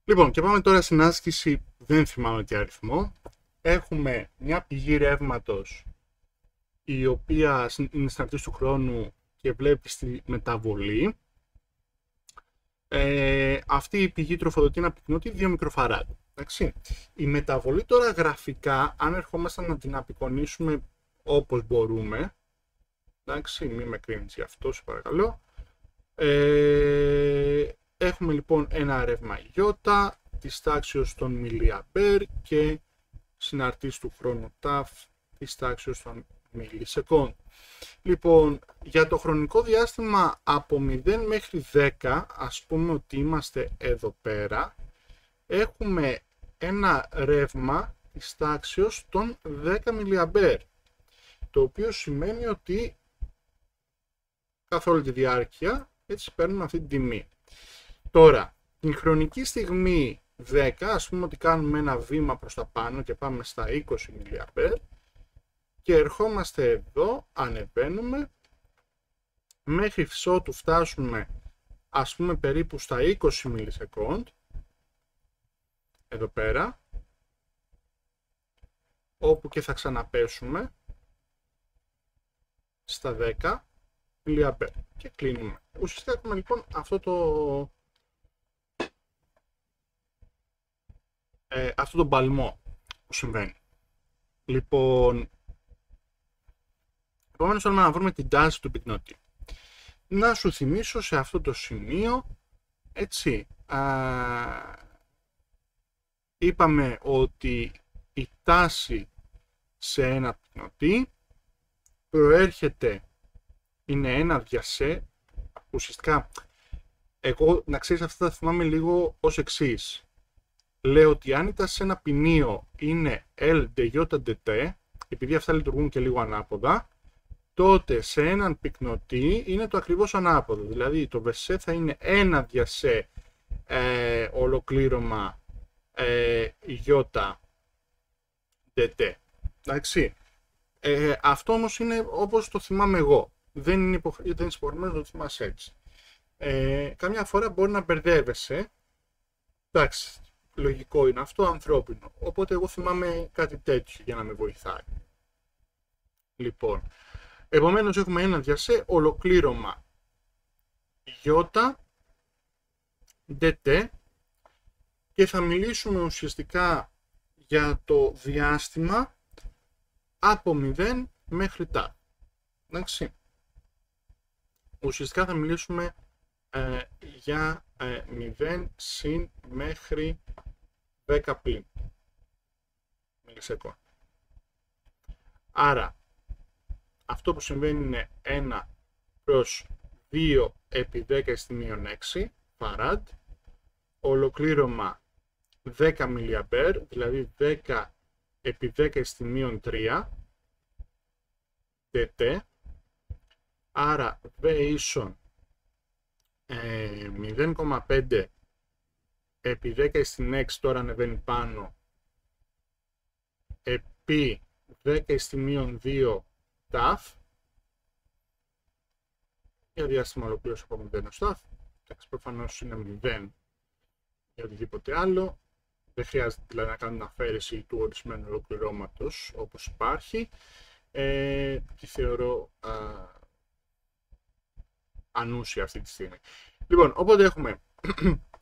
Λοιπόν, και πάμε τώρα στην άσκηση, δεν θυμάμαι τι αριθμό. Έχουμε μια πηγή ρεύματος η οποία είναι στην αρχή του χρόνου και βλέπει τη μεταβολή. Αυτή η πηγή τροφοδοτεί ένα πυκνότητα 2 μικροφαράδ. Εντάξει. Η μεταβολή τώρα γραφικά, αν ερχόμαστε να την απεικονίσουμε όπως μπορούμε, εντάξει, μην με κρίνεις γι' αυτό, σε παρακαλώ. Έχουμε λοιπόν ένα ρεύμα ιώτα της τάξης των μιλιαμπέρ και συναρτής του χρόνου ταφ της τάξης των μιλισεκόντ. Λοιπόν, για το χρονικό διάστημα από 0 μέχρι 10, ας πούμε ότι είμαστε εδώ πέρα, έχουμε ένα ρεύμα της τάξης των 10 μιλιαμπέρ, το οποίο σημαίνει ότι καθ' όλη τη διάρκεια έτσι παίρνουμε αυτή την τιμή. Τώρα, την χρονική στιγμή 10, ας πούμε ότι κάνουμε ένα βήμα προς τα πάνω και πάμε στα 20 mA και ερχόμαστε εδώ, ανεβαίνουμε, μέχρι ότου φτάσουμε ας πούμε περίπου στα 20 millisecond, εδώ πέρα, όπου και θα ξαναπέσουμε στα 10 mA και κλείνουμε. Ουσιαστικά έχουμε λοιπόν αυτό το παλμό που συμβαίνει. Λοιπόν, επομένως θέλουμε να βρούμε την τάση του πυκνοτή. Να σου θυμίσω σε αυτό το σημείο, έτσι, είπαμε ότι η τάση σε ένα πυκνοτή προέρχεται, είναι ένα διασέ, ουσιαστικά, εγώ να ξέρεις αυτά τα θυμάμαι λίγο ως εξής. Λέω ότι αν η τάση σε ένα ποινίο είναι L, DJ, DT, επειδή αυτά λειτουργούν και λίγο ανάποδα, τότε σε έναν πυκνοτή είναι το ακριβώς ανάποδο. Δηλαδή το βεσέ θα είναι ένα διασέ ολοκλήρωμα ιώτα DT. Εντάξει. Αυτό όμως είναι όπως το θυμάμαι εγώ. Δεν είναι υποχρεωμένο να το θυμάσαι έτσι. Καμιά φορά μπορεί να μπερδεύεσαι. Εντάξει, λογικό είναι αυτό, ανθρώπινο. Οπότε εγώ θυμάμαι κάτι τέτοιο για να με βοηθάει. Λοιπόν, επομένως έχουμε ένα διασέ ολοκλήρωμα ιώτα DT και θα μιλήσουμε ουσιαστικά για το διάστημα από 0 μέχρι τα. Εντάξει. Ουσιαστικά θα μιλήσουμε για 0 συν μέχρι 10 πλην μιλισεκόντ. Άρα αυτό που συμβαίνει είναι 1 προς 2 επί 10 στη μείον 6 φαράντ, ολοκλήρωμα 10 mA, δηλαδή 10 επί 10 στη μείον 3 DT, άρα V ίσον 0,5 επί 10 στην 6, τώρα ανεβαίνει πάνω, επί 10 στη μείον 2 ταφ, για διάστημα ολοκλήρωση από 0 ως ταφ. Προφανώς είναι 0 ή οτιδήποτε άλλο. Δεν χρειάζεται δηλαδή να κάνουμε αφαίρεση του ορισμένου ολοκληρώματος όπως υπάρχει. Τη θεωρώ ανούσια αυτή τη στιγμή. Λοιπόν, οπότε έχουμε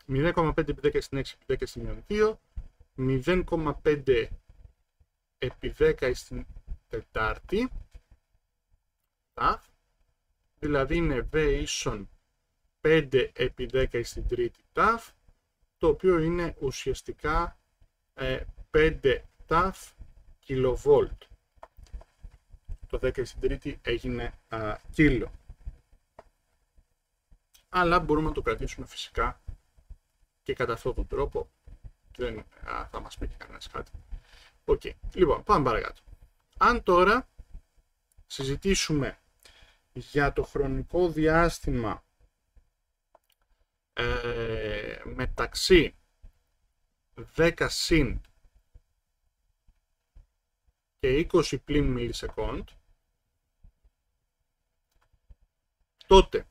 0,5 επί 10 στην 6 επί 10 στη μείον 2, 0,5 επί 10 στην τετάρτη, δηλαδή είναι V ίσον 5 επί 10 στην τρίτη ταφ, το οποίο είναι ουσιαστικά 5 ταφ κιλοβόλτ. Το 10 στην τρίτη έγινε κιλο. Αλλά μπορούμε να το κρατήσουμε φυσικά και κατά αυτόν τον τρόπο. Δεν θα μας πει και κανένας κάτι. Okay. Λοιπόν, πάμε παρακάτω. Αν τώρα συζητήσουμε για το χρονικό διάστημα μεταξύ 10 συν και 20 πλην μιλισεκόντ, τότε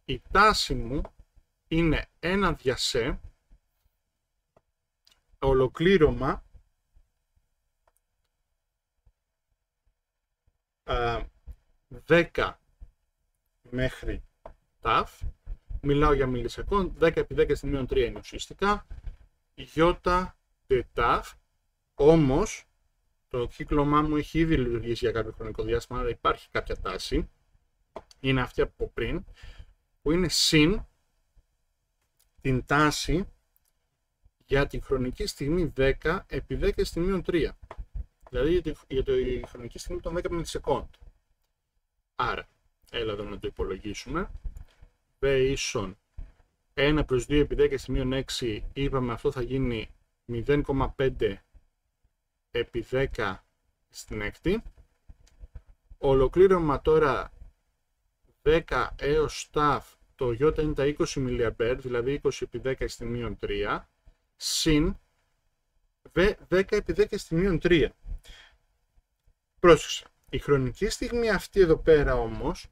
η τάση μου είναι ένα διασέ ολοκλήρωμα 10 μέχρι ταφ, μιλάω για μιλισεκόντ, 10 επί 10 στη μείον 3 είναι ουσιαστικά, γιώτα τε ταφ, όμως το κύκλωμά μου έχει ήδη λειτουργήσει για κάποιο χρονικό διάστημα, άρα υπάρχει κάποια τάση, είναι αυτή από πριν, που είναι συν την τάση για τη χρονική στιγμή 10 επί 10 στη μείον 3. Δηλαδή για τη χρονική στιγμή των 10 μιλισεκόντ. Άρα, έλα εδώ να το υπολογίσουμε. V ίσον 1 προς 2 επί 10 στη μείον 6, είπαμε αυτό θα γίνει 0,5 επί 10 στην έκτη. Ολοκλήρωμα τώρα 10 έως ταφ, το Ι είναι τα 20 mA, δηλαδή 20 επί 10 στη μείον 3, συν V 10 επί 10 στη μείον 3. Πρόσεξε, η χρονική στιγμή αυτή εδώ πέρα όμως,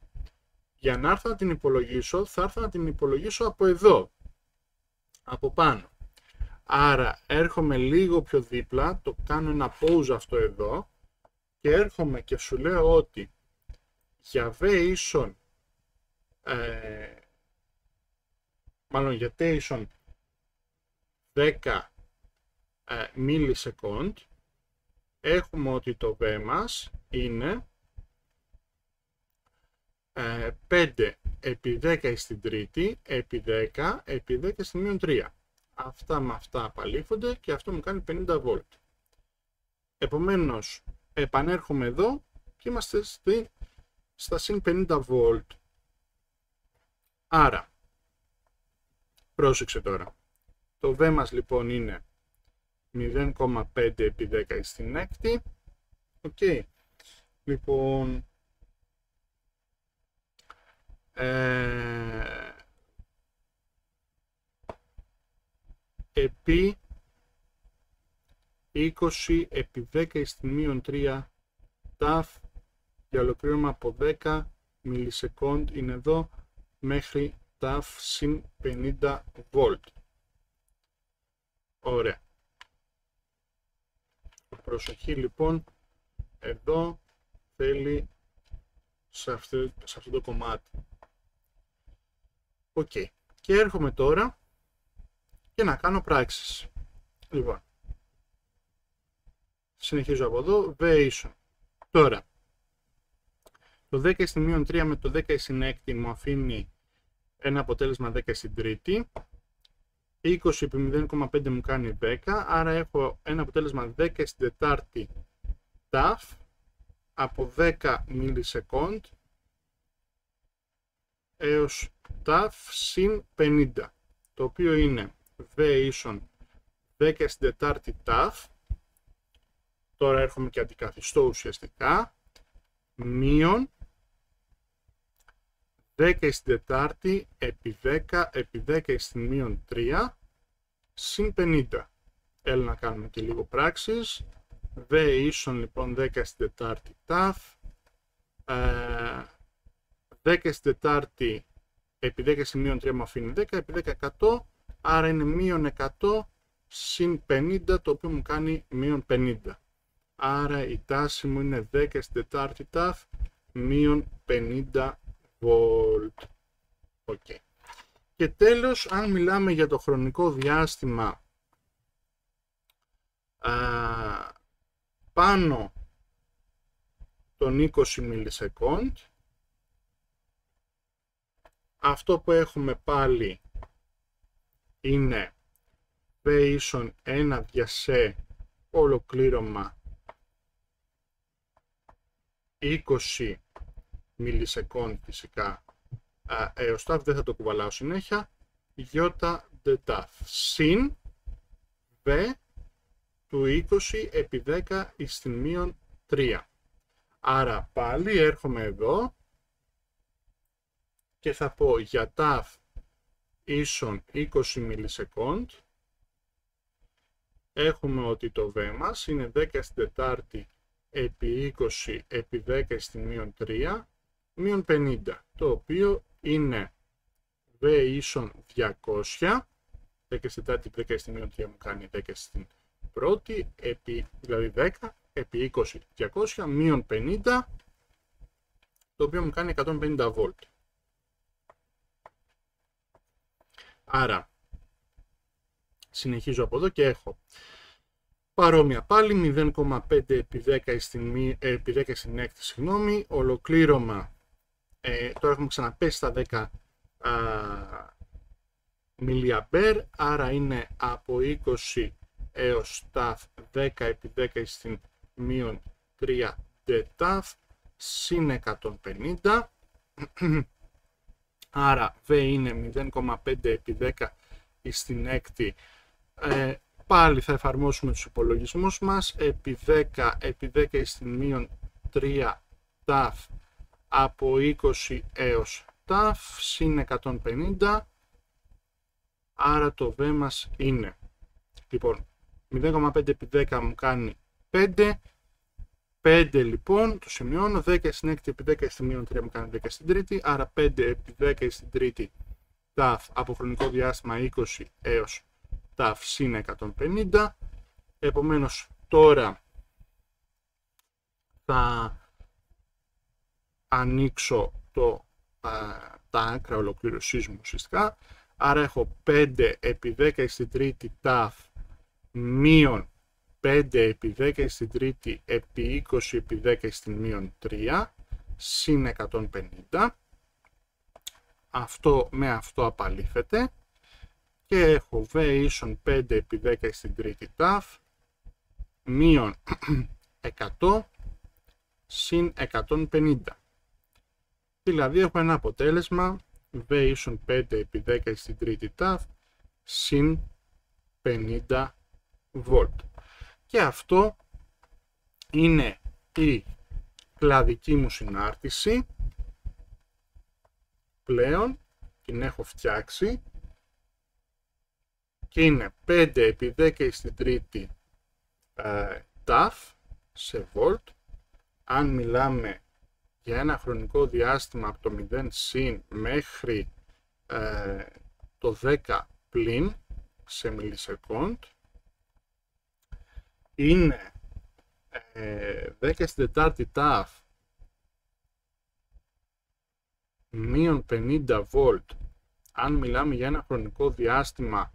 για να έρθω να την υπολογίσω, θα έρθω να την υπολογίσω από εδώ, από πάνω. Άρα έρχομαι λίγο πιο δίπλα, το κάνω ένα pause αυτό εδώ και έρχομαι και σου λέω ότι για V ίσον, μάλλον για T ίσον 10 millisecond, έχουμε ότι το V μας είναι 5 επί 10 στην τρίτη επί 10 επί 10 στη μείον 3. Αυτά με αυτά απαλήφονται και αυτό μου κάνει 50 volt. Επομένως, επανέρχομαι εδώ και είμαστε στα συν 50 volt. Άρα, πρόσεξε τώρα. Το V μας λοιπόν είναι 0,5 επί 10 στην έκτη. Οκ. Λοιπόν, επί 20 επί 10 στη μείον 3 ταφ, για ολοκλήρωμα από 10 μιλισεκόντ είναι εδώ μέχρι ταφ συν 50 volt. Ωραία. Προσοχή λοιπόν, εδώ θέλει σε αυτό το κομμάτι. Οκ. Και έρχομαι τώρα και να κάνω πράξεις. Λοιπόν, συνεχίζω από εδώ, V ίσον. Τώρα, το 10 στη μείον 3 με το 10 στην έκτη μου αφήνει ένα αποτέλεσμα 10 στην τρίτη. 20 επί 0,5 μου κάνει 10, άρα έχω ένα αποτέλεσμα 10 στην τετάρτη ταφ από 10 μιλισεκόντ έως ταφ συν 50, το οποίο είναι V ίσον 10 στην τετάρτη ταφ, τώρα έρχομαι και αντικαθιστώ ουσιαστικά, μείον 10 στην τετάρτη επί 10 επί 10 στην μείον 3 συν 50. Έλα να κάνουμε και λίγο πράξεις. V ίσον λοιπόν 10 στην τετάρτη ταφ, 10 στην τετάρτη επί 10 στην μείον 3 μου αφήνει 10 επί 10 100, άρα είναι μείον 100 συν 50, το οποίο μου κάνει μείον 50. Άρα η τάση μου είναι 10 στην τετάρτη ταφ μείον 50 volt. Okay. Και τέλος, αν μιλάμε για το χρονικό διάστημα πάνω των 20 μιλισεκόντ, αυτό που έχουμε πάλι είναι V ίσον 1 διασέ ολοκλήρωμα 20 μιλισεκόντ φυσικά έως ταφ, δεν θα το κουβαλάω συνέχεια, γιώτα δε ταφ συν V του 20 επί 10 στην μείον 3. Άρα πάλι έρχομαι εδώ και θα πω για ταφ ίσον 20 μιλισεκόντ, έχουμε ότι το V μας είναι 10 στην τετάρτη επί 20 επί 10 στη μείον 3 μείον 50, το οποίο είναι V ίσον 200 10 στην τέταρτη, 10 στη μείον 3 μου κάνει 10 στην πρώτη, δηλαδή 10, επί 20, 200, μείον 50, το οποίο μου κάνει 150 βολτ. Άρα, συνεχίζω από εδώ και έχω παρόμοια πάλι 0,5 επί 10 στην έκτη, συγγνώμη, ολοκλήρωμα, τώρα έχουμε ξαναπέσει στα 10 mA, άρα είναι από 20 έως ταφ 10 επί 10 στην μείον 3 ταφ συν 150, άρα V είναι 0,5 επί 10 στην έκτη, πάλι θα εφαρμόσουμε τους υπολογισμούς μας, επί 10 επί 10 στην μείον 3 ταφ από 20 έως ταφ συν 150, άρα το V μας είναι, λοιπόν, 0,5 επί 10 μου κάνει 5, 5 λοιπόν, το σημειώνω, 10 στην έκτη επί 10 στη μείον 3 μου κάνει 10 στην τρίτη, άρα 5 επί 10 στην τρίτη ταφ από χρονικό διάστημα 20 έως ταφ συν 150, επομένως τώρα θα ανοίξω τα άκρα ολοκληρωσής μου ουσιαστικά, άρα έχω 5 επί 10 στην τρίτη ταφ μείον 5 επί 10 στην τρίτη επί 20 επί 10 στην μείον 3 συν 150, αυτό με αυτό απαλήφεται και έχω V ίσον 5 επί 10 στην τρίτη ταφ μείον 100 συν 150. Δηλαδή έχω ένα αποτέλεσμα V ίσον 5 επί 10 στην τρίτη ταφ συν 50 βολτ. Και αυτό είναι η κλαδική μου συνάρτηση. Πλέον την έχω φτιάξει και είναι 5 επί 10 στην τρίτη ταφ σε βολτ. Αν μιλάμε για ένα χρονικό διάστημα από το 0 συν μέχρι το 10 πλην σε μιλισεκόντ, είναι 10 στην τετάρτη ταφ μείον 50 βολτ αν μιλάμε για ένα χρονικό διάστημα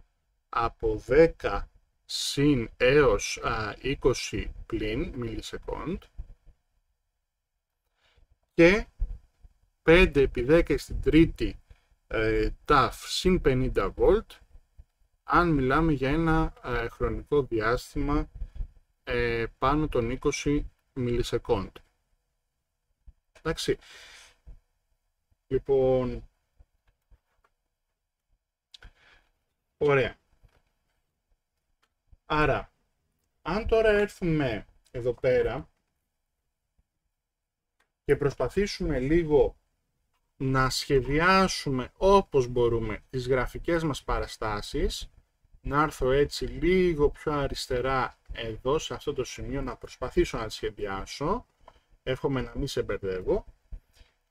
από 10 συν έως 20 πλην μιλισεκόντ, και 5 επί 10 στην τρίτη ταφ συν 50 βολτ αν μιλάμε για ένα χρονικό διάστημα πάνω των 20 μιλισεκόντ. Εντάξει. Λοιπόν, ωραία. Άρα, αν τώρα έρθουμε εδώ πέρα και προσπαθήσουμε λίγο να σχεδιάσουμε όπως μπορούμε τις γραφικές μας παραστάσεις, να έρθω έτσι λίγο πιο αριστερά εδώ σε αυτό το σημείο, να προσπαθήσω να τις σχεδιάσω, εύχομαι να μην σε μπερδεύω.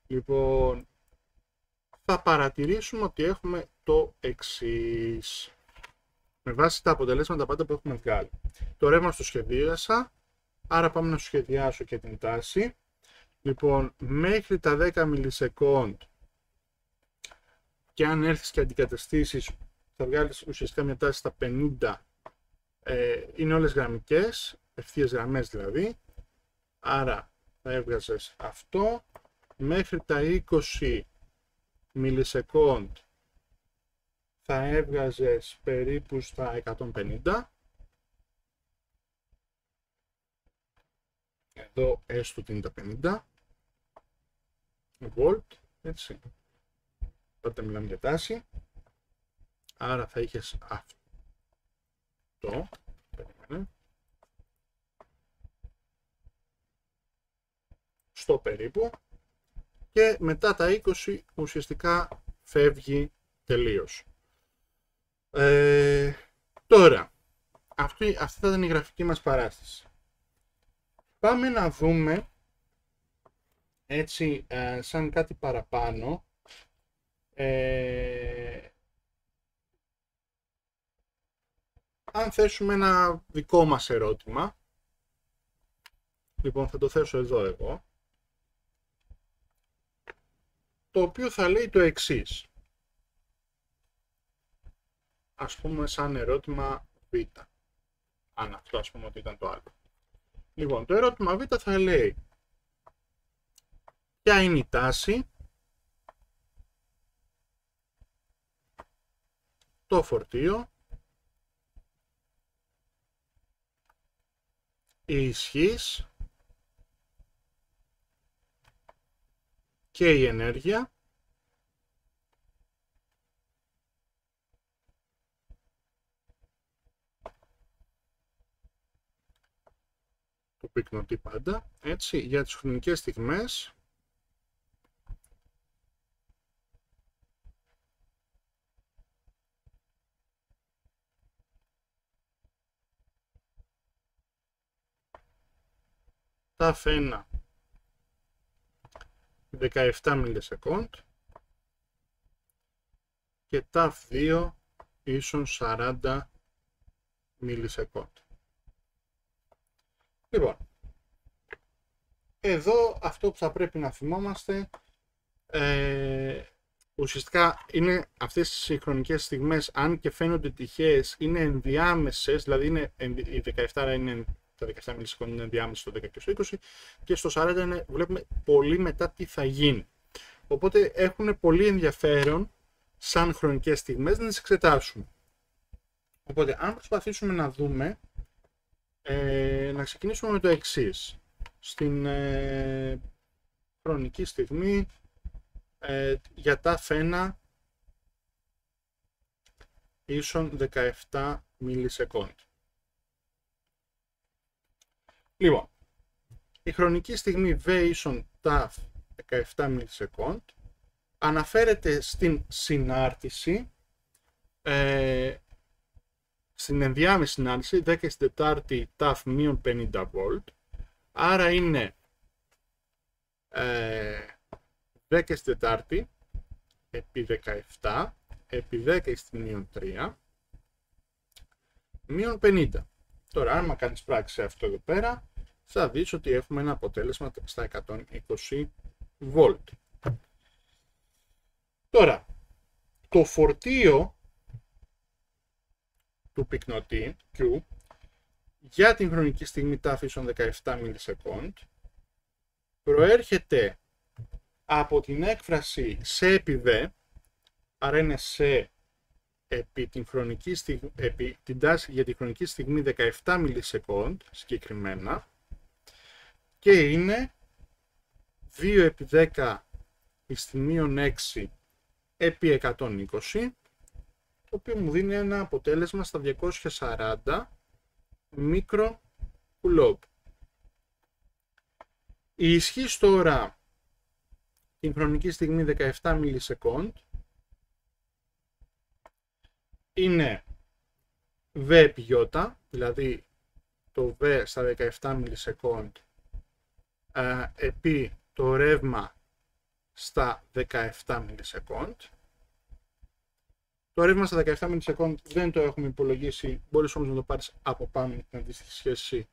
Λοιπόν, θα παρατηρήσουμε ότι έχουμε το εξής, με βάση τα αποτελέσματα πάντα που έχουμε βγάλει. Το ρεύμα στο σχεδίασα, άρα πάμε να σχεδιάσω και την τάση. Λοιπόν, μέχρι τα 10 μιλισεκόντ, και αν έρθεις και αντικαταστήσεις, θα βγάλεις ουσιαστικά μια τάση στα 50, είναι όλες γραμμικές, ευθείες γραμμές δηλαδή, άρα θα έβγαζες αυτό, μέχρι τα 20 μιλισεκόντ θα έβγαζες περίπου στα 150, εδώ έστω ότι είναι τα 50 βολτ, έτσι, τότε μιλάμε για τάση, άρα θα είχες αυτό, περίμενε, στο περίπου, και μετά τα 20 ουσιαστικά φεύγει τελείως. Τώρα, αυτή θα ήταν η γραφική μας παράσταση. Πάμε να δούμε έτσι σαν κάτι παραπάνω αν θέσουμε ένα δικό μας ερώτημα, λοιπόν θα το θέσω εδώ εγώ, το οποίο θα λέει το εξής. Ας πούμε σαν ερώτημα Β. Αν αυτό ας πούμε ότι ήταν το άλλο. Λοιπόν, το ερώτημα Β θα λέει ποια είναι η τάση, το φορτίο, η ισχύς και η ενέργεια του πυκνοτή πάντα, έτσι, για τις χρονικές στιγμές ταφ 1 17 μιλισεκόντ και ταφ 2 ίσον 40 μιλισεκόντ. Λοιπόν, εδώ αυτό που θα πρέπει να θυμόμαστε ουσιαστικά είναι αυτές οι χρονικές στιγμές, αν και φαίνονται τυχαίες, είναι ενδιάμεσες, δηλαδή είναι, η 17 είναι, τα 17 μιλισεκόντ είναι ενδιάμεσες στο 10 και στο 20 και στο 40 είναι, βλέπουμε πολύ μετά τι θα γίνει. Οπότε έχουν πολύ ενδιαφέρον σαν χρονικές στιγμές να τις εξετάσουμε. Οπότε αν προσπαθήσουμε να δούμε, να ξεκινήσουμε με το εξής. Στην χρονική στιγμή για ταφ 1 ίσον 17 μιλισεκόντ. Λοιπόν, η χρονική στιγμή V ίσον ταφ 17 μιλισεκόντ αναφέρεται στην συνάρτηση, στην ενδιάμεση συνάρτηση 14η ταφ μείον 50 βολτ, άρα είναι 14η επί 17 επί 10 στη μείον 3 μείον 50. Τώρα, άμα κάνεις πράξη αυτό εδώ πέρα, θα δεις ότι έχουμε ένα αποτέλεσμα στα 120 βολτ. Τώρα, το φορτίο του πυκνοτή Q για την χρονική στιγμή ταφ ίσον 17 μιλισεκόντ προέρχεται από την έκφραση σε επί V, άρα είναι σε επί την χρονική στιγμή, επί την τάση για τη χρονική στιγμή 17 μιλισεκόντ συγκεκριμένα, και είναι 2 επί 10 στη μείον 6 επί 120, το οποίο μου δίνει ένα αποτέλεσμα στα 240 μικρό κουλόμπ. Η ισχύς τώρα την χρονική στιγμή 17 μιλισεκόντ είναι V επί Ι, δηλαδή το V στα 17 μιλισεκόντ επί το ρεύμα στα 17 μιλισεκόντ. Το ρεύμα στα 17 μιλισεκόντ δεν το έχουμε υπολογίσει, μπορείς όμως να το πάρεις από πάνω με την αντίστοιχη σχέση,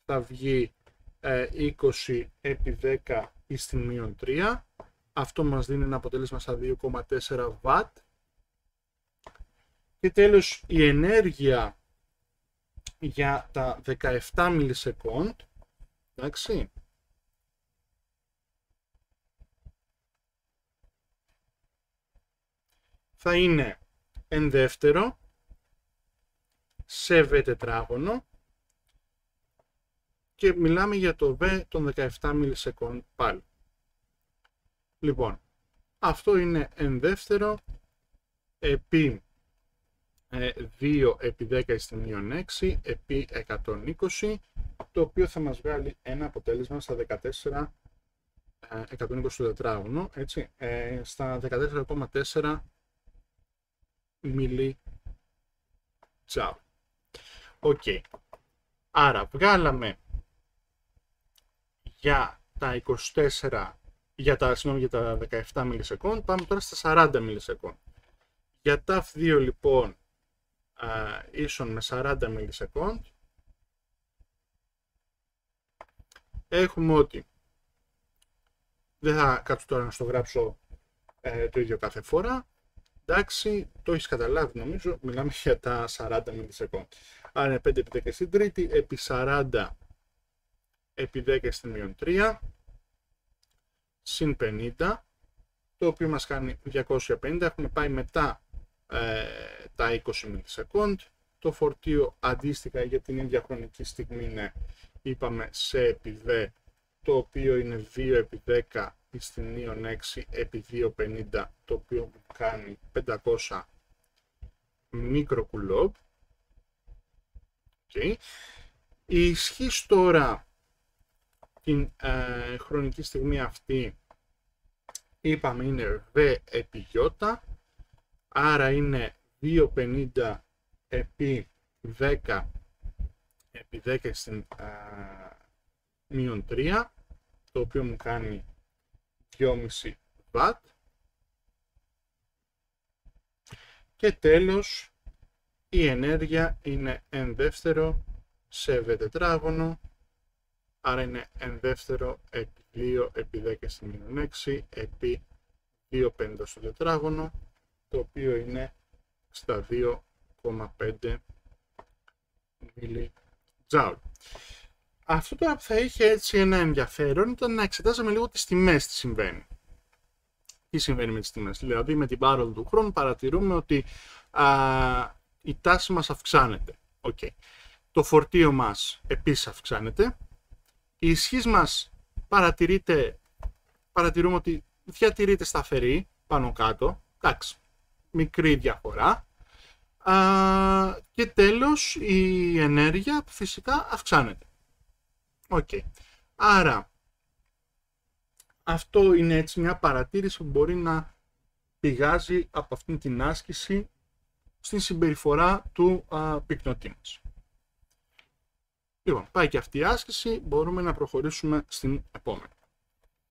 θα βγει 20 επί 10 εις την μείον 3. Αυτό μας δίνει ένα αποτέλεσμα στα 2,4 βατ. Και τέλος η ενέργεια για τα 17 μιλισεκόντ, εντάξει, θα είναι εν δεύτερο σε V τετράγωνο και μιλάμε για το V των 17 μιλισεκόντ πάλι. Λοιπόν, αυτό είναι εν δεύτερο επί 2 επί 10 στη μείον 6 επί 120, το οποίο θα μας βγάλει ένα αποτέλεσμα στα 14 120 στο τετράγωνο, έτσι, στα 14,4 μιλιτζάουλ. Οκ. Άρα βγάλαμε για τα 24, για τα 17 μιλισεκόντ, πάμε τώρα στα 40 μιλισεκόντ. Για ταφ 2 λοιπόν ίσον με 40 μιλισεκόντ, έχουμε ότι, δεν θα κάτσω τώρα να στο γράψω το ίδιο κάθε φορά, εντάξει, το έχεις καταλάβει νομίζω, μιλάμε για τα 40 μιλισεκόντ. Άρα είναι 5 επί 10 στην τρίτη, επί 40 επί 10 στην μείον 3, συν 50, το οποίο μας κάνει 250, έχουμε πάει μετά τα 20 μιλισεκόντ. Το φορτίο αντίστοιχα για την ίδια χρονική στιγμή είναι, είπαμε, σε επί V, το οποίο είναι 2 επί 10 στην μείον 6 επί 250, το οποίο μου κάνει 500 μικροκουλόμπ. Okay. Η ισχύς τώρα την χρονική στιγμή αυτή, είπαμε, είναι V επί Ι, άρα είναι 250 επί 10 επί 10 στην μείον 3, το οποίο μου κάνει 2,5 W. Και τέλος, η ενέργεια είναι εν δεύτερο σε V τετράγωνο, άρα είναι εν δεύτερο επί 2 επί 10 στη μείον 6 επί 2,50 στο τετράγωνο, το οποίο είναι στα 2,5 mJ. Αυτό τώρα που θα είχε έτσι ένα ενδιαφέρον ήταν να εξετάζαμε λίγο τις τιμές τι συμβαίνει. Τι συμβαίνει με τις τιμές, δηλαδή με την πάροδο του χρόνου παρατηρούμε ότι η τάση μας αυξάνεται. Okay. Το φορτίο μας επίσης αυξάνεται. Η ισχύς μας παρατηρούμε ότι διατηρείται σταθερή πάνω κάτω. Εντάξει, μικρή διαφορά. Και τέλος η ενέργεια που φυσικά αυξάνεται. Okay. Άρα αυτό είναι έτσι μια παρατήρηση που μπορεί να πηγάζει από αυτήν την άσκηση στην συμπεριφορά του πυκνοτή μας. Λοιπόν, πάει και αυτή η άσκηση, μπορούμε να προχωρήσουμε στην επόμενη.